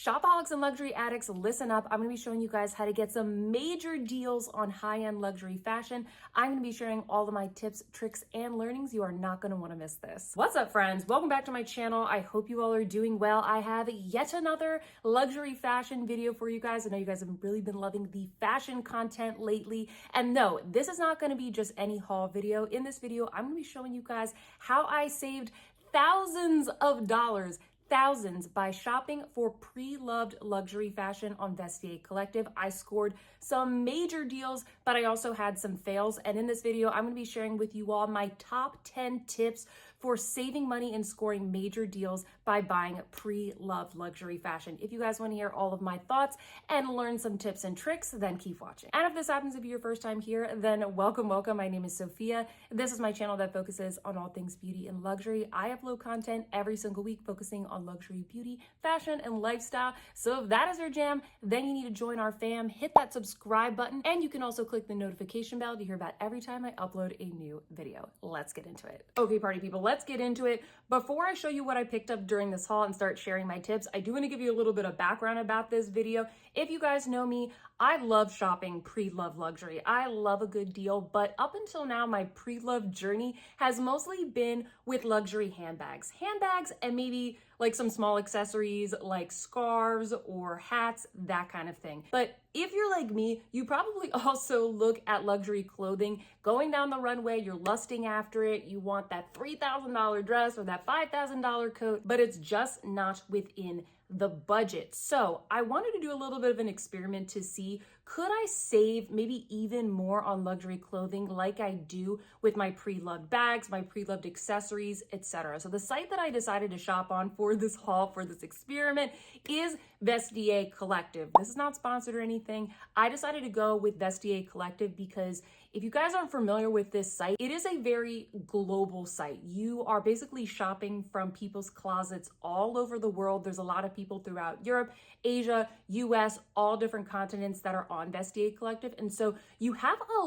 Shopaholics and luxury addicts, listen up. I'm gonna be showing you guys how to get some major deals on high-end luxury fashion. I'm gonna be sharing all of my tips, tricks, and learnings. You are not gonna wanna miss this. What's up, friends? Welcome back to my channel. I hope you all are doing well. I have yet another luxury fashion video for you guys. I know you guys have really been loving the fashion content lately. And no, this is not gonna be just any haul video. In this video, I'm gonna be showing you guys how I saved thousands of dollars, thousands, by shopping for pre-loved luxury fashion on Vestiaire Collective. I scored some major deals, but I also had some fails. And in this video, I'm gonna be sharing with you all my top 10 tips for saving money and scoring major deals by buying pre-loved luxury fashion. If you guys wanna hear all of my thoughts and learn some tips and tricks, then keep watching. And if this happens to be your first time here, then welcome, welcome. My name is Sophia. This is my channel that focuses on all things beauty and luxury. I upload content every single week focusing on luxury, beauty, fashion, and lifestyle. So if that is your jam, then you need to join our fam, hit that subscribe button, and you can also click the notification bell to hear about every time I upload a new video. Let's get into it. Okay, party people, let's get into it. Before I show you what I picked up during this haul and start sharing my tips, I do want to give you a little bit of background about this video. If you guys know me, I love shopping pre-loved luxury. I love a good deal, but up until now, my pre-loved journey has mostly been with luxury handbags. Handbags and maybe like some small accessories like scarves or hats, that kind of thing. But if you're like me, you probably also look at luxury clothing going down the runway, you're lusting after it, you want that $3,000 dress or that $5,000 coat, but it's just not within the budget. So I wanted to do a little bit of an experiment to see, could I save maybe even more on luxury clothing like I do with my pre-loved bags, my pre-loved accessories, etc. So the site that I decided to shop on for this haul, for this experiment, is Vestiaire Collective. This is not sponsored or anything. I decided to go with Vestiaire Collective because if you guys aren't familiar with this site, it is a very global site. You are basically shopping from people's closets all over the world. There's a lot of people throughout Europe, Asia, US, all different continents that are on Vestiaire Collective. And so you have a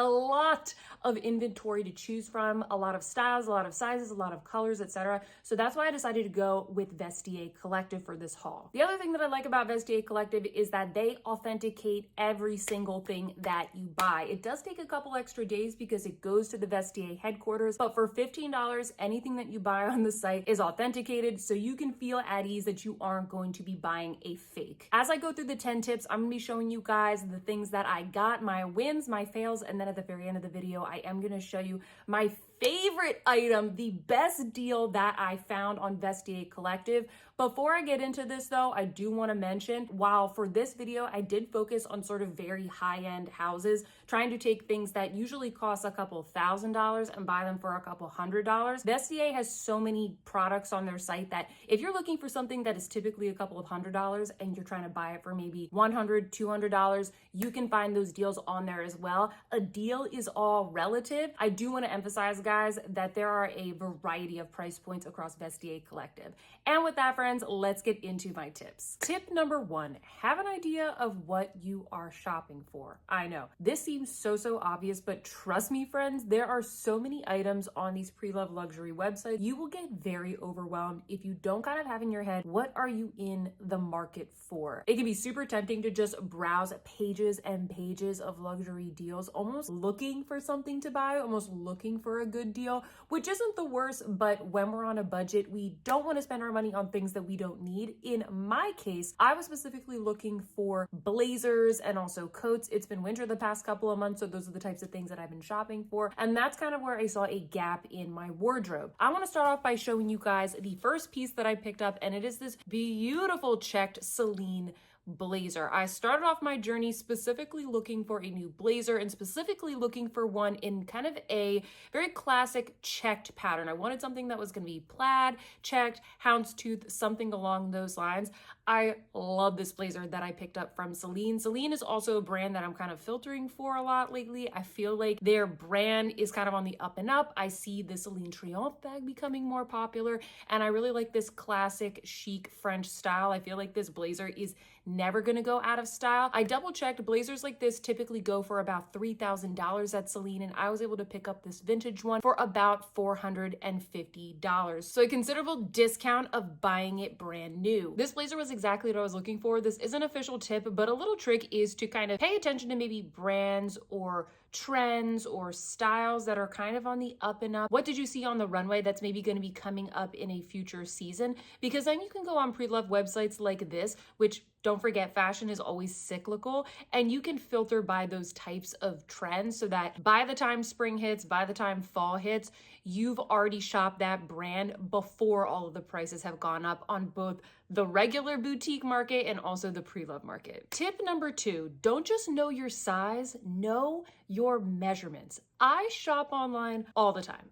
lot of inventory to choose from, a lot of styles, a lot of sizes, a lot of colors, etc. So that's why I decided to go with Vestiaire Collective for this haul. The other thing that I like about Vestiaire Collective is that they authenticate every single thing that you buy. It does take a couple extra days because it goes to the Vestiaire headquarters, but for $15, anything that you buy on the site is authenticated, so you can feel at ease that you aren't going to be buying a fake. As I go through the 10 tips, I'm gonna be showing you guys the things that I got, my wins, my fails, and then at the very end of the video, I am gonna show you my favorite item, the best deal that I found on Vestiaire Collective. Before I get into this though, I do want to mention, while for this video, I did focus on sort of very high-end houses, trying to take things that usually cost a couple $1,000s and buy them for a couple $100s. Vestiaire has so many products on their site that if you're looking for something that is typically a couple of $100s and you're trying to buy it for maybe $100, $200, you can find those deals on there as well. A deal is all relative. I do want to emphasize, guys, that there are a variety of price points across Vestiaire Collective. And with that, friends, let's get into my tips. Tip number 1, have an idea of what you are shopping for. I know this seems so obvious, but trust me, friends, there are so many items on these pre-loved luxury websites. You will get very overwhelmed if you don't kind of have in your head, what are you in the market for? It can be super tempting to just browse pages and pages of luxury deals, almost looking for something to buy, almost looking for a good deal, which isn't the worst, but when we're on a budget, we don't want to spend our money on things that we don't need. In my case, I was specifically looking for blazers and also coats. It's been winter the past couple of months, so those are the types of things that I've been shopping for, and that's kind of where I saw a gap in my wardrobe. I want to start off by showing you guys the first piece that I picked up, and it is this beautiful checked celine blazer. I started off my journey specifically looking for a new blazer and specifically looking for one in kind of a very classic checked pattern. I wanted something that was going to be plaid, checked, houndstooth, something along those lines. I love this blazer that I picked up from Celine. Celine is also a brand that I'm kind of filtering for a lot lately. I feel like their brand is kind of on the up and up. I see the Celine Triomphe bag becoming more popular, and I really like this classic chic French style. I feel like this blazer is never gonna go out of style. I double checked, blazers like this typically go for about $3,000 at Celine, and I was able to pick up this vintage one for about $450. So a considerable discount of buying it brand new. This blazer was exactly what I was looking for. This is an official tip, but a little trick is to kind of pay attention to maybe brands or trends or styles that are kind of on the up and up. What did you see on the runway that's maybe going to be coming up in a future season? Because then you can go on pre-loved websites like this, which, don't forget, fashion is always cyclical, and you can filter by those types of trends so that by the time spring hits, by the time fall hits, you've already shopped that brand before all of the prices have gone up on both the regular boutique market and also the pre-loved market. Tip number 2, don't just know your size, know your measurements. I shop online all the time.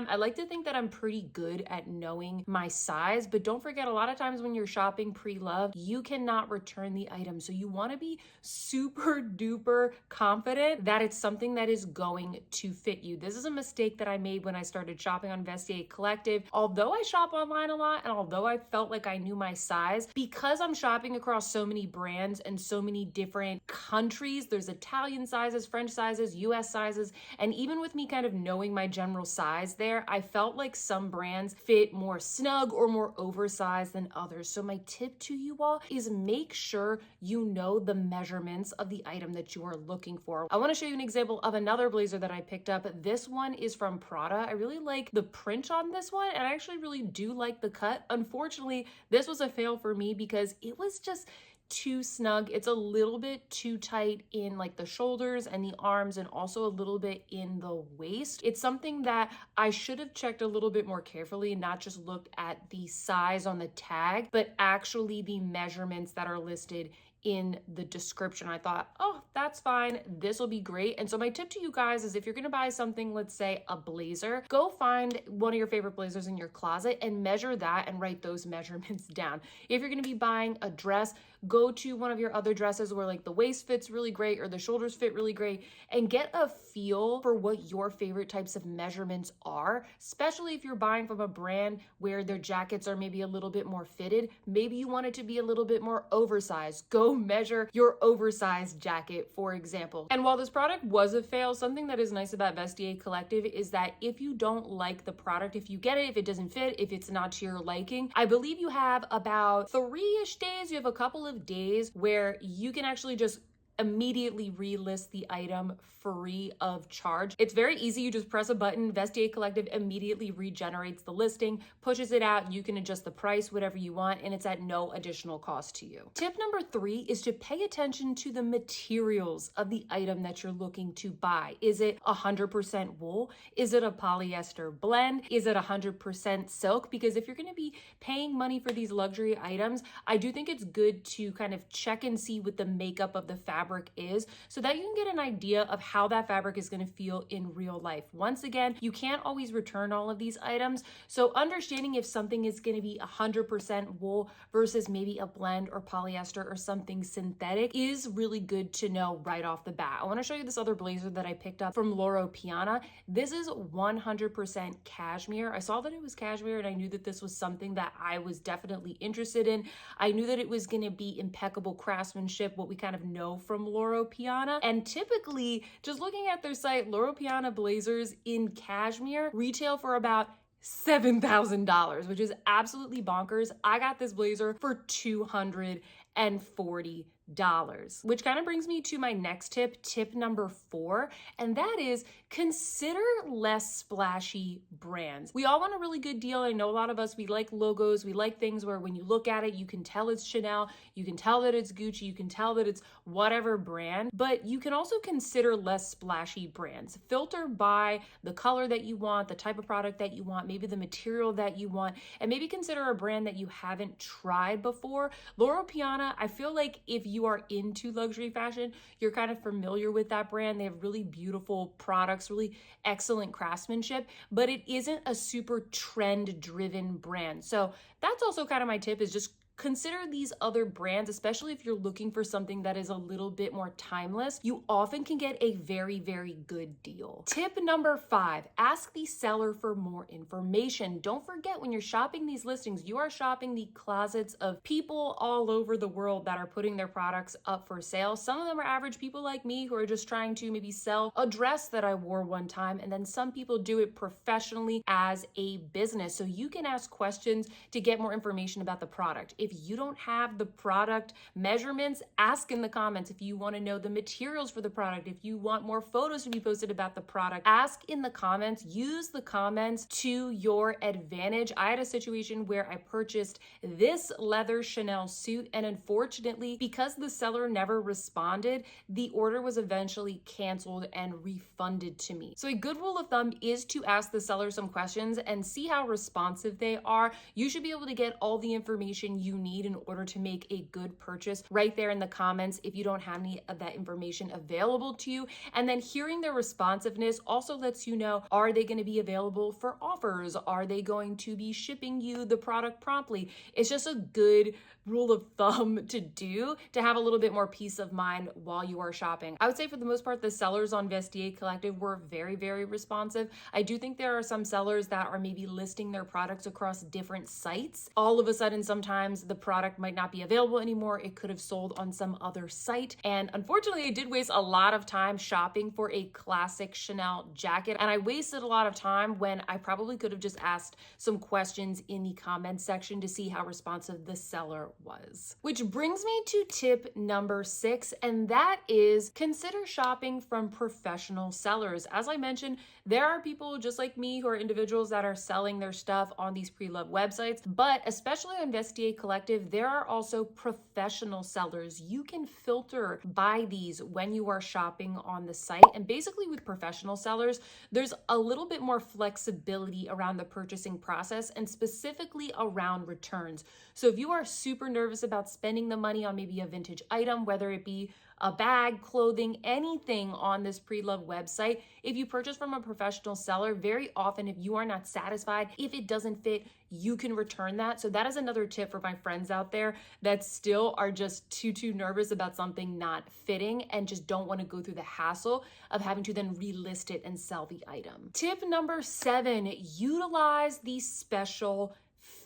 I like to think that I'm pretty good at knowing my size, but don't forget, a lot of times when you're shopping pre-loved, you cannot return the item. So you want to be super duper confident that it's something that is going to fit you. This is a mistake that I made when I started shopping on Vestiaire Collective. Although I shop online a lot, and although I felt like I knew my size, because I'm shopping across so many brands and so many different countries, there's Italian sizes, French sizes, US sizes, and even with me kind of knowing my general size there, I felt like some brands fit more snug or more oversized than others. So my tip to you all is make sure you know the measurements of the item that you are looking for. I want to show you an example of another blazer that I picked up. This one is from Prada. I really like the print on this one, and I actually really do like the cut. Unfortunately, this was a fail for me because it was just too snug. It's a little bit too tight in like the shoulders and the arms, and also a little bit in the waist. It's something that I should have checked a little bit more carefully, not just looked at the size on the tag, but actually the measurements that are listed in the description. I thought, oh, that's fine, this will be great. And so my tip to you guys is, if you're gonna buy something, let's say a blazer, go find one of your favorite blazers in your closet and measure that and write those measurements down. If you're gonna be buying a dress, go to one of your other dresses where like the waist fits really great or the shoulders fit really great, and get a feel for what your favorite types of measurements are, especially if you're buying from a brand where their jackets are maybe a little bit more fitted. Maybe you want it to be a little bit more oversized. Go measure your oversized jacket, for example. And while this product was a fail, something that is nice about Vestiaire Collective is that if you don't like the product, if you get it, if it doesn't fit, if it's not to your liking, I believe you have about 3-ish days, you have a couple of days where you can actually just immediately relist the item free of charge. It's very easy. You just press a button. Vestiaire Collective immediately regenerates the listing, pushes it out, and you can adjust the price, whatever you want, and it's at no additional cost to you. Tip number 3 is to pay attention to the materials of the item that you're looking to buy. Is it 100% wool? Is it a polyester blend? Is it 100% silk? Because if you're going to be paying money for these luxury items, I do think it's good to kind of check and see what the makeup of the fabric is, so that you can get an idea of how that fabric is going to feel in real life. Once again, you can't always return all of these items, so understanding if something is going to be 100% wool versus maybe a blend or polyester or something synthetic is really good to know right off the bat. I want to show you this other blazer that I picked up from Loro Piana. This is 100% cashmere. I saw that it was cashmere, and I knew that this was something that I was definitely interested in. I knew that it was going to be impeccable craftsmanship, what we kind of know from Loro Piana. And typically, just looking at their site, Loro Piana blazers in cashmere retail for about $7,000, which is absolutely bonkers. I got this blazer for $240, which kind of brings me to my next tip, tip number 4, and that is consider less splashy brands. We all want a really good deal. I know a lot of us, we like logos, we like things where when you look at it, you can tell it's Chanel, you can tell that it's Gucci, you can tell that it's whatever brand, but you can also consider less splashy brands. Filter by the color that you want, the type of product that you want, maybe the material that you want, and maybe consider a brand that you haven't tried before. Loro Piana, I feel like if you are into luxury fashion, you're kind of familiar with that brand. They have really beautiful products, really excellent craftsmanship, but it isn't a super trend driven brand. So that's also kind of my tip, is just consider these other brands, especially if you're looking for something that is a little bit more timeless. You often can get a very, very good deal. Tip number 5, ask the seller for more information. Don't forget, when you're shopping these listings, you are shopping the closets of people all over the world that are putting their products up for sale. Some of them are average people like me who are just trying to maybe sell a dress that I wore one time, and then some people do it professionally as a business. So you can ask questions to get more information about the product. If you don't have the product measurements, ask in the comments. If you want to know the materials for the product, if you want more photos to be posted about the product, ask in the comments. Use the comments to your advantage. I had a situation where I purchased this leather Chanel suit, and unfortunately, because the seller never responded, the order was eventually canceled and refunded to me. So a good rule of thumb is to ask the seller some questions and see how responsive they are. You should be able to get all the information you need in order to make a good purchase right there in the comments if you don't have any of that information available to you. And then hearing their responsiveness also lets you know, are they going to be available for offers? Are they going to be shipping you the product promptly? It's just a good rule of thumb to do to have a little bit more peace of mind while you are shopping. I would say for the most part, the sellers on Vestiaire Collective were very, very responsive. I do think there are some sellers that are maybe listing their products across different sites. All of a sudden, sometimes the product might not be available anymore. It could have sold on some other site. And unfortunately, I did waste a lot of time shopping for a classic Chanel jacket. And I wasted a lot of time when I probably could have just asked some questions in the comments section to see how responsive the seller was. Which brings me to tip number 6, and that is consider shopping from professional sellers. As I mentioned, there are people just like me who are individuals that are selling their stuff on these pre-loved websites, but especially on Vestiaire Collective, there are also professional sellers. You can filter by these when you are shopping on the site. And basically with professional sellers, there's a little bit more flexibility around the purchasing process and specifically around returns. So if you are super nervous about spending the money on maybe a vintage item, whether it be a bag, clothing, anything on this pre-loved website, if you purchase from a professional seller, very often if you are not satisfied, if it doesn't fit, you can return that. So that is another tip for my friends out there that still are just too nervous about something not fitting and just don't want to go through the hassle of having to then relist it and sell the item. Tip number 7, utilize the special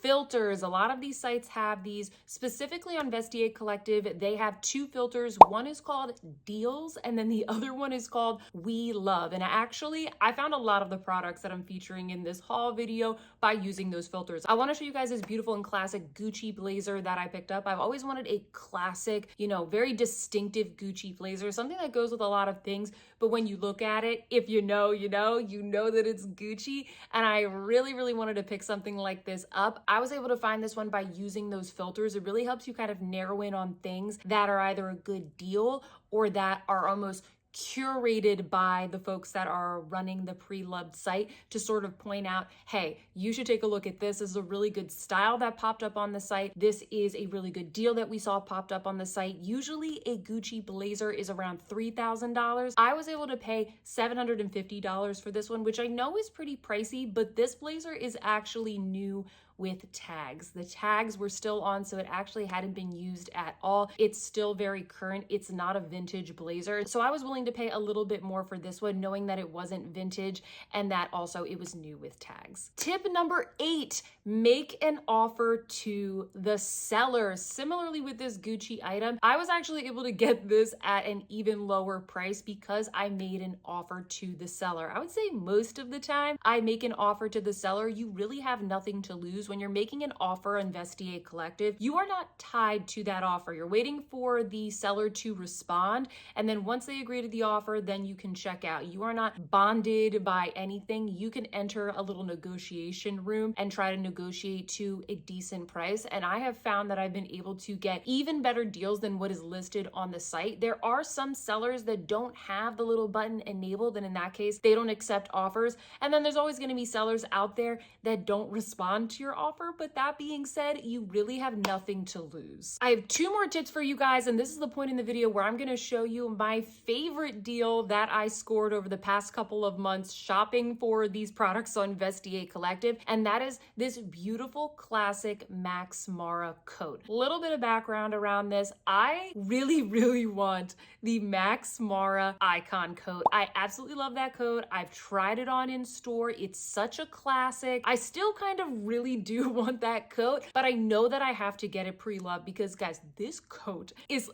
filters. A lot of these sites have these. Specifically on Vestiaire Collective, they have 2 filters. One is called Deals, and then the other one is called We Love. And I found a lot of the products that I'm featuring in this haul video by using those filters. I want to show you guys this beautiful and classic Gucci blazer that I picked up. I've always wanted a classic, very distinctive Gucci blazer, something that goes with a lot of things, but when you look at it, if you know that it's Gucci. And I really wanted to pick something like this up. I was able to find this one by using those filters. It really helps you kind of narrow in on things that are either a good deal or that are almost curated by the folks that are running the pre-loved site to sort of point out, hey, you should take a look at this. This is a really good style that popped up on the site. This is a really good deal that we saw popped up on the site. Usually a Gucci blazer is around $3,000. I was able to pay $750 for this one, which I know is pretty pricey, but this blazer is actually new with tags. The tags were still on, so it actually hadn't been used at all. It's still very current. It's not a vintage blazer. So I was willing to pay a little bit more for this one, knowing that it wasn't vintage and that also it was new with tags. Tip number 8, make an offer to the seller. Similarly with this Gucci item, I was actually able to get this at an even lower price because I made an offer to the seller. I would say most of the time I make an offer to the seller. You really have nothing to lose. When you're making an offer on Vestiaire Collective, you are not tied to that offer. You're waiting for the seller to respond, and then once they agree to the offer, then you can check out. You are not bonded by anything. You can enter a little negotiation room and try to negotiate to a decent price, and I have found that I've been able to get even better deals than what is listed on the site. There are some sellers that don't have the little button enabled, and in that case, they don't accept offers, and then there's always going to be sellers out there that don't respond to your offer, but that being said, you really have nothing to lose. I have 2 more tips for you guys, and this is the point in the video where I'm gonna show you my favorite deal that I scored over the past couple of months shopping for these products on Vestiaire Collective, and that is this beautiful classic Max Mara coat. A little bit of background around this. I really want the Max Mara icon coat. I absolutely love that coat. I've tried it on in store. It's such a classic. I still kind of really do want that coat, but I know that I have to get it pre-loved because guys, this coat is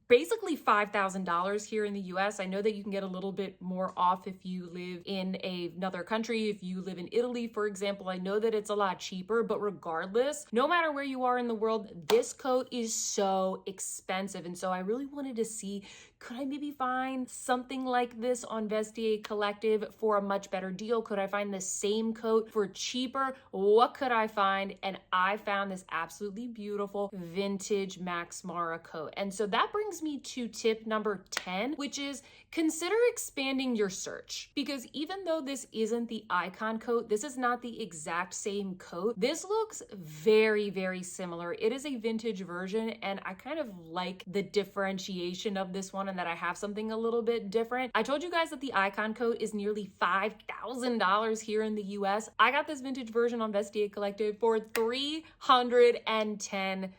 basically $5,000 here in the US. I know that you can get a little bit more off if you live in another country. If you live in Italy, for example, I know that it's a lot cheaper, but regardless, no matter where you are in the world, this coat is so expensive. And so I really wanted to see, could I maybe find something like this on Vestiaire Collective for a much better deal? Could I find the same coat for cheaper? What could I find? And I found this absolutely beautiful vintage Max Mara coat. And so that brings me to tip number 10, which is consider expanding your search. Because even though this isn't the icon coat, this is not the exact same coat. This looks very similar. It is a vintage version, and I kind of like the differentiation of this one and that I have something a little bit different. I told you guys that the icon coat is nearly $5,000 here in the US. I got this vintage version on Vestiaire Collective for $310.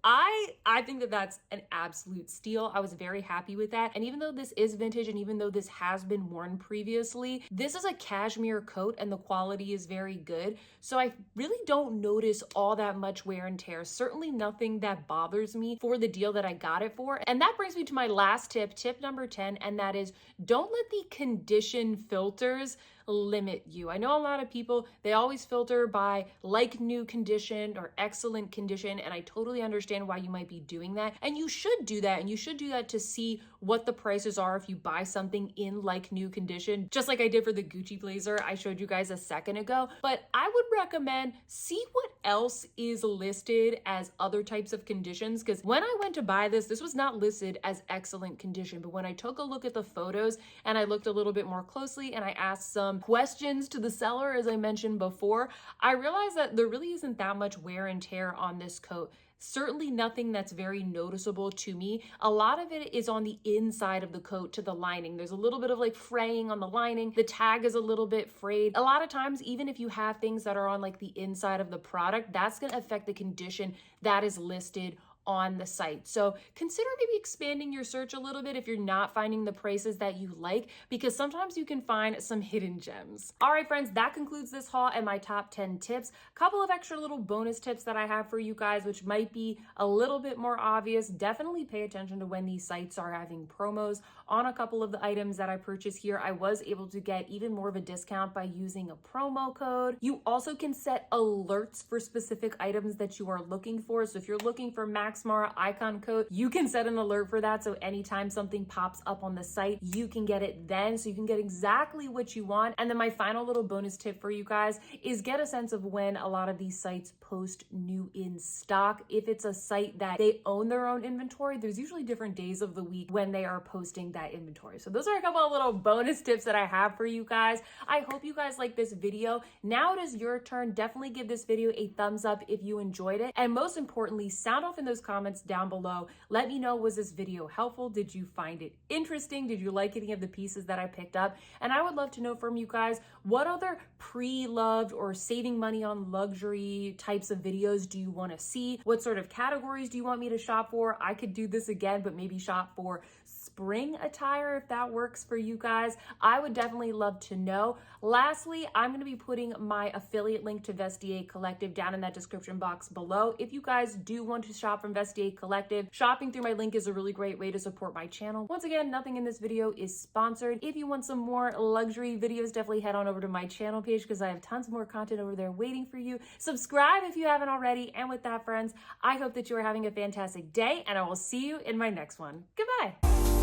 I think that that's an absolute steal. I was very happy with that. And even though this is vintage and even though this has been worn previously, this is a cashmere coat and the quality is very good. So I really don't notice all that much wear and tear. Certainly nothing that bothers me for the deal that I got it for. And that brings me to my last tip, tip number 10, and that is don't let the condition filters limit you. I know a lot of people, they always filter by like new condition or excellent condition, and I totally understand why you might be doing that. And you should do that, and you should do that to see what the prices are if you buy something in like new condition, just like I did for the Gucci blazer I showed you guys a second ago. But I would recommend see what else is listed as other types of conditions, because when I went to buy this, this was not listed as excellent condition. But when I took a look at the photos and I looked a little bit more closely and I asked some questions to the seller, as I mentioned before, I realized that there really isn't that much wear and tear on this coat. Certainly nothing that's very noticeable to me. A lot of it is on the inside of the coat to the lining. There's a little bit of like fraying on the lining. The tag is a little bit frayed. A lot of times, even if you have things that are on like the inside of the product, that's going to affect the condition that is listed on the site. So consider maybe expanding your search a little bit if you're not finding the prices that you like, because sometimes you can find some hidden gems. All right, friends, that concludes this haul and my top 10 tips. A couple of extra little bonus tips that I have for you guys, which might be a little bit more obvious. Definitely pay attention to when these sites are having promos. On a couple of the items that I purchased here, I was able to get even more of a discount by using a promo code. You also can set alerts for specific items that you are looking for. So if you're looking for Max Mara icon coat, you can set an alert for that. So anytime something pops up on the site, you can get it then. So you can get exactly what you want. And then my final little bonus tip for you guys is get a sense of when a lot of these sites post new in stock. If it's a site that they own their own inventory, there's usually different days of the week when they are posting that inventory. So those are a couple of little bonus tips that I have for you guys. I hope you guys like this video. Now it is your turn. Definitely give this video a thumbs up if you enjoyed it. And most importantly, sound off in those comments down below. Let me know, was this video helpful? Did you find it interesting? Did you like any of the pieces that I picked up? And I would love to know from you guys, what other pre-loved or saving money on luxury types of videos do you want to see? What sort of categories do you want me to shop for? I could do this again, but maybe shop for spring attire if that works for you guys. I would definitely love to know. Lastly, I'm going to be putting my affiliate link to Vestiaire Collective down in that description box below. If you guys do want to shop from Vestiaire Collective, shopping through my link is a really great way to support my channel. Once again, nothing in this video is sponsored. If you want some more luxury videos, definitely head on over to my channel page because I have tons more content over there waiting for you. Subscribe if you haven't already. And with that, friends, I hope that you are having a fantastic day and I will see you in my next one. Goodbye.